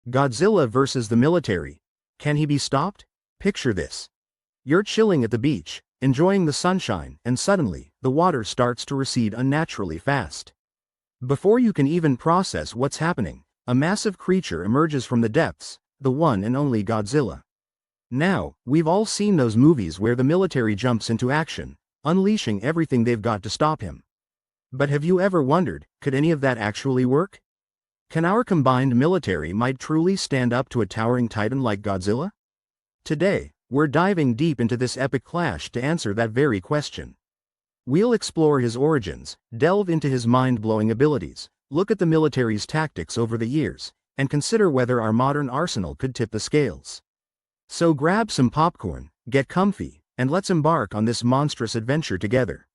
Godzilla versus the military. Can he be stopped? Picture this. You're chilling at the beach, enjoying the sunshine, and suddenly, the water starts to recede unnaturally fast. Before you can even process what's happening, a massive creature emerges from the depths, the one and only Godzilla. Now, we've all seen those movies where the military jumps into action, unleashing everything they've got to stop him. But have you ever wondered, could any of that actually work? Can our combined military might truly stand up to a towering titan like Godzilla? Today, we're diving deep into this epic clash to answer that very question. We'll explore his origins, delve into his mind-blowing abilities, look at the military's tactics over the years, and consider whether our modern arsenal could tip the scales. So grab some popcorn, get comfy, and let's embark on this monstrous adventure together.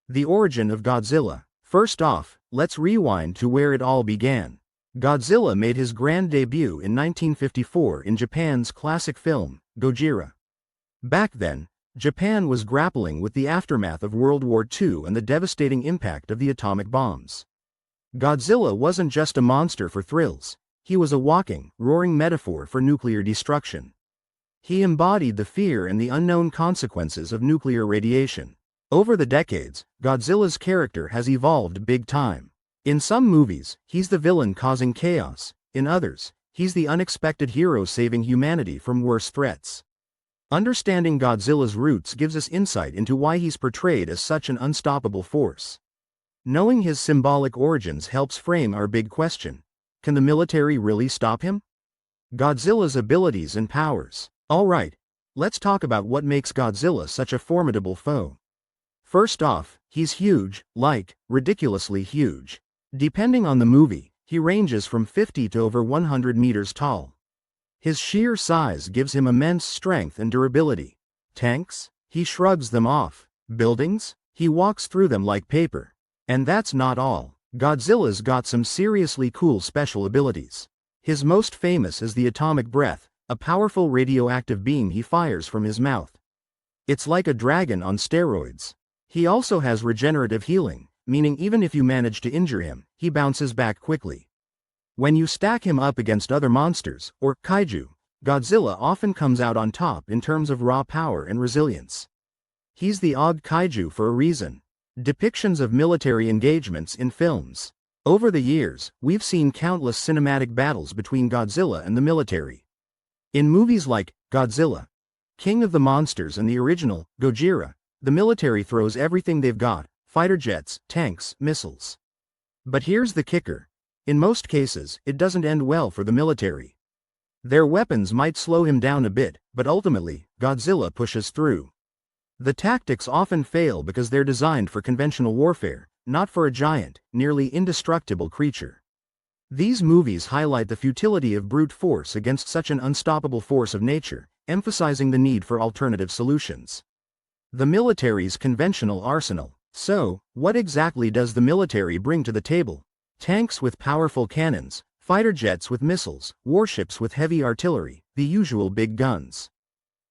The origin of Godzilla. First off, let's rewind to where it all began. Godzilla made his grand debut in 1954 in Japan's classic film, Gojira. Back then, Japan was grappling with the aftermath of World War II and the devastating impact of the atomic bombs. Godzilla wasn't just a monster for thrills, he was a walking, roaring metaphor for nuclear destruction. He embodied the fear and the unknown consequences of nuclear radiation. Over the decades, Godzilla's character has evolved big time. In some movies, he's the villain causing chaos. In others, he's the unexpected hero saving humanity from worse threats. Understanding Godzilla's roots gives us insight into why he's portrayed as such an unstoppable force. Knowing his symbolic origins helps frame our big question. Can the military really stop him? Godzilla's abilities and powers. Alright, let's talk about what makes Godzilla such a formidable foe. First off, he's huge, like, ridiculously huge. Depending on the movie, he ranges from 50 to over 100 meters tall. His sheer size gives him immense strength and durability. Tanks? He shrugs them off. Buildings? He walks through them like paper. And that's not all. Godzilla's got some seriously cool special abilities. His most famous is the atomic breath, a powerful radioactive beam he fires from his mouth. It's like a dragon on steroids. He also has regenerative healing, meaning even if you manage to injure him, he bounces back quickly. When you stack him up against other monsters, or kaiju, Godzilla often comes out on top in terms of raw power and resilience. He's the Og kaiju for a reason. Depictions of military engagements in films. Over the years, we've seen countless cinematic battles between Godzilla and the military. In movies like Godzilla, King of the Monsters, and the original, Gojira, the military throws everything they've got: fighter jets, tanks, missiles. But here's the kicker. In most cases, it doesn't end well for the military. Their weapons might slow him down a bit, but ultimately, Godzilla pushes through. The tactics often fail because they're designed for conventional warfare, not for a giant, nearly indestructible creature. These movies highlight the futility of brute force against such an unstoppable force of nature, emphasizing the need for alternative solutions. The military's conventional arsenal. So, what exactly does the military bring to the table? Tanks with powerful cannons, fighter jets with missiles, warships with heavy artillery, the usual big guns.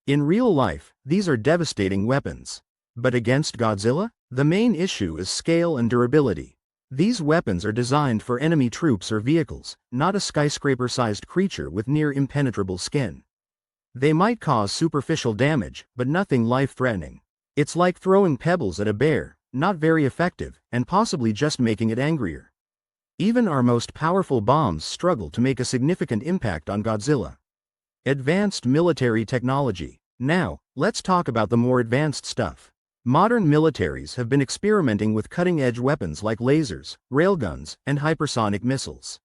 In real life, these are devastating weapons. But against Godzilla, the main issue is scale and durability. These weapons are designed for enemy troops or vehicles, not a skyscraper-sized creature with near-impenetrable skin. They might cause superficial damage, but nothing life-threatening. It's like throwing pebbles at a bear, not very effective, and possibly just making it angrier. Even our most powerful bombs struggle to make a significant impact on Godzilla. Advanced military technology. Now, let's talk about the more advanced stuff. Modern militaries have been experimenting with cutting-edge weapons like lasers, railguns, and hypersonic missiles.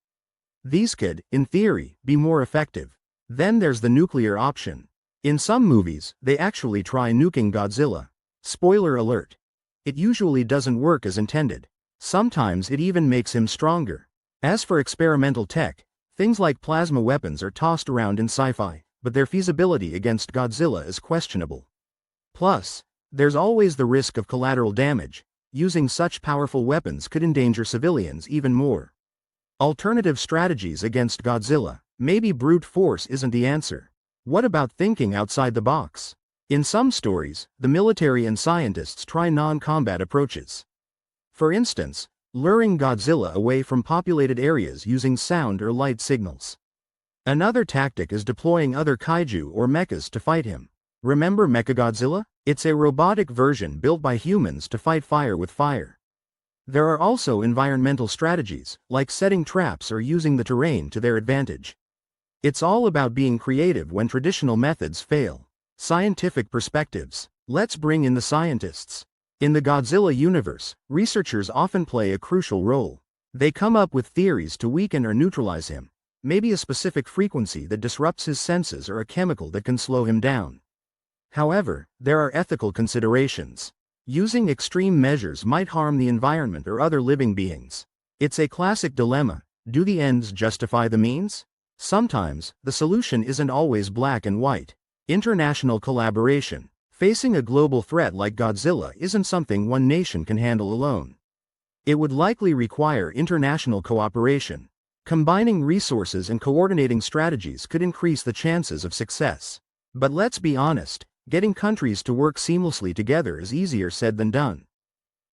These could, in theory, be more effective. Then there's the nuclear option. In some movies, they actually try nuking Godzilla. Spoiler alert. It usually doesn't work as intended. Sometimes it even makes him stronger. As for experimental tech, things like plasma weapons are tossed around in sci-fi, but their feasibility against Godzilla is questionable. Plus, there's always the risk of collateral damage. Using such powerful weapons could endanger civilians even more. Alternative strategies against Godzilla. Maybe brute force isn't the answer. What about thinking outside the box? In some stories, the military and scientists try non-combat approaches. For instance, luring Godzilla away from populated areas using sound or light signals. Another tactic is deploying other kaiju or mechas to fight him. Remember Mechagodzilla? It's a robotic version built by humans to fight fire with fire. There are also environmental strategies, like setting traps or using the terrain to their advantage. It's all about being creative when traditional methods fail. Scientific perspectives. Let's bring in the scientists. In the Godzilla universe, researchers often play a crucial role. They come up with theories to weaken or neutralize him, maybe a specific frequency that disrupts his senses or a chemical that can slow him down. However, there are ethical considerations. Using extreme measures might harm the environment or other living beings. It's a classic dilemma. Do the ends justify the means? Sometimes, the solution isn't always black and white. International collaboration. Facing a global threat like Godzilla isn't something one nation can handle alone. It would likely require international cooperation. Combining resources and coordinating strategies could increase the chances of success. But let's be honest, getting countries to work seamlessly together is easier said than done.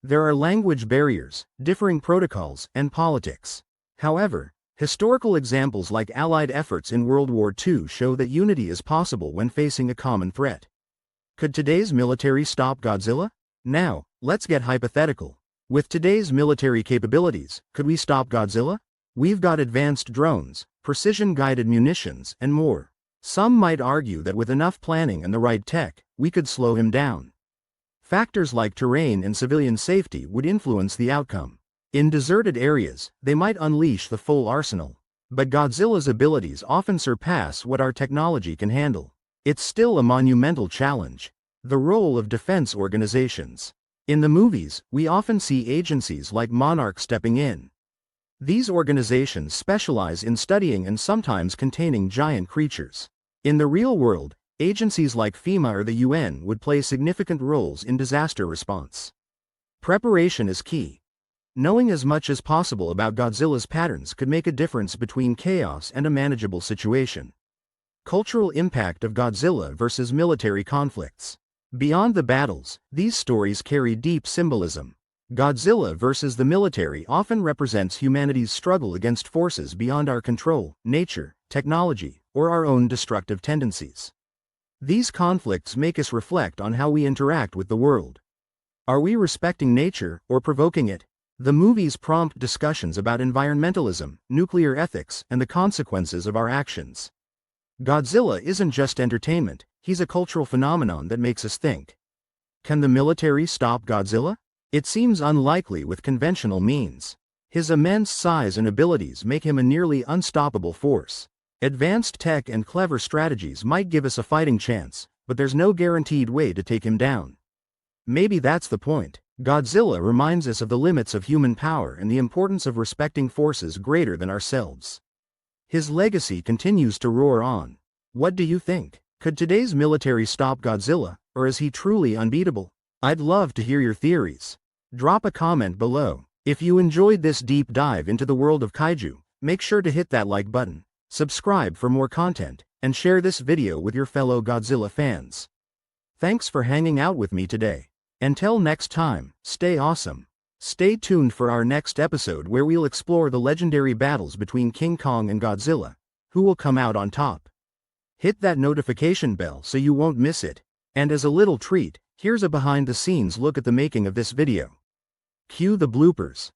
There are language barriers, differing protocols, and politics. However, historical examples like Allied efforts in World War II show that unity is possible when facing a common threat. Could today's military stop Godzilla? Now, let's get hypothetical. With today's military capabilities, could we stop Godzilla? We've got advanced drones, precision-guided munitions, and more. Some might argue that with enough planning and the right tech, we could slow him down. Factors like terrain and civilian safety would influence the outcome. In deserted areas, they might unleash the full arsenal. But Godzilla's abilities often surpass what our technology can handle. It's still a monumental challenge. The role of defense organizations. In the movies, we often see agencies like Monarch stepping in. These organizations specialize in studying and sometimes containing giant creatures. In the real world, agencies like FEMA or the UN would play significant roles in disaster response. Preparation is key. Knowing as much as possible about Godzilla's patterns could make a difference between chaos and a manageable situation. Cultural impact of Godzilla versus military conflicts. Beyond the battles, these stories carry deep symbolism. Godzilla versus the military often represents humanity's struggle against forces beyond our control, nature, technology, or our own destructive tendencies. These conflicts make us reflect on how we interact with the world. Are we respecting nature or provoking it? The movies prompt discussions about environmentalism, nuclear ethics, and the consequences of our actions. Godzilla isn't just entertainment, he's a cultural phenomenon that makes us think. Can the military stop Godzilla? It seems unlikely with conventional means. His immense size and abilities make him a nearly unstoppable force. Advanced tech and clever strategies might give us a fighting chance, but there's no guaranteed way to take him down. Maybe that's the point. Godzilla reminds us of the limits of human power and the importance of respecting forces greater than ourselves. His legacy continues to roar on. What do you think? Could today's military stop Godzilla, or is he truly unbeatable? I'd love to hear your theories. Drop a comment below. If you enjoyed this deep dive into the world of kaiju, make sure to hit that like button, subscribe for more content, and share this video with your fellow Godzilla fans. Thanks for hanging out with me today. Until next time, stay awesome. Stay tuned for our next episode where we'll explore the legendary battles between King Kong and Godzilla. Who will come out on top? Hit that notification bell so you won't miss it. And as a little treat, here's a behind-the-scenes look at the making of this video. Cue the bloopers.